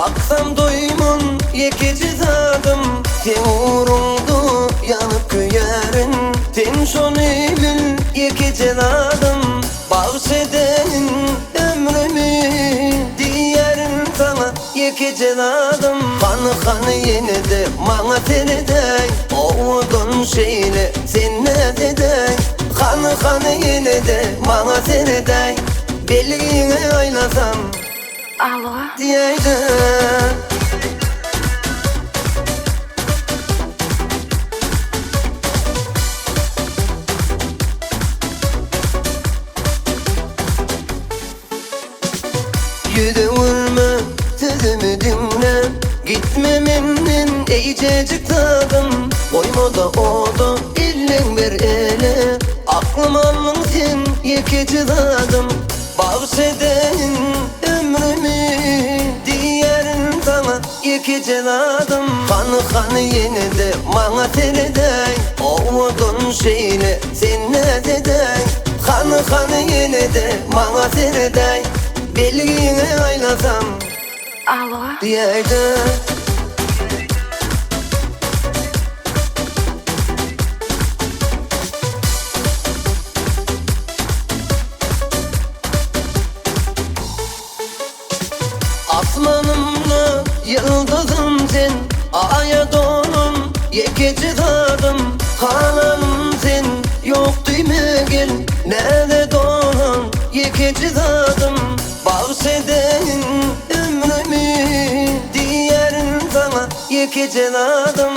Baksam doymun yekici zadım, sen uğrundu yanıp köyerin. Sen şonu bil yekici zadım, bağışedenin ömrümü diyerin sana yekici zadım. Kanı yine de bana teredey, oğudun şeyle sen ne dedey. Kanı yine de bana teredey, belliğini aylasam Alo. diyeydi. Yüzü vurma, sözümü dinle, gitmemenin iyicecik tadım. Koyma da oda illen bir ele, aklım alın sen yekici zadım. Bağışedeyin ömrümü diyerin sana yekici zadım. Kanı yine de bana teredey, oğudun şeyle sen ne dedey. Kanı yine de bana teredey, belliğini aylasam Alo. diyeydi. Asmanımla yıldızım sen, aya donum yekici zadım. Hanım sen yok düğme gel, nerede doğan yekici zadım. Bağışedeyin ömrümü diyerin sana yekici zadım.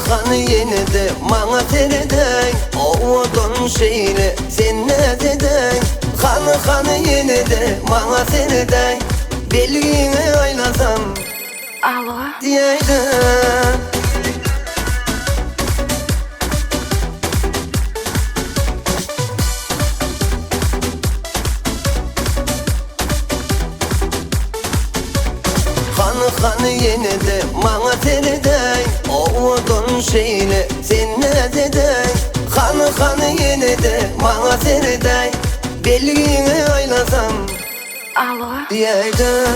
Kanı yine de bana teredey, oğudun şeyle sen ne dedey. Kanı yine de bana teredey, belliğini aylasam Alo. diyeydi. Kanı yine de bana teredey, oğudun şeyle sen ne dedey. Kanı yine de bana teredey, belliğini aylasam Alo. diyeydi.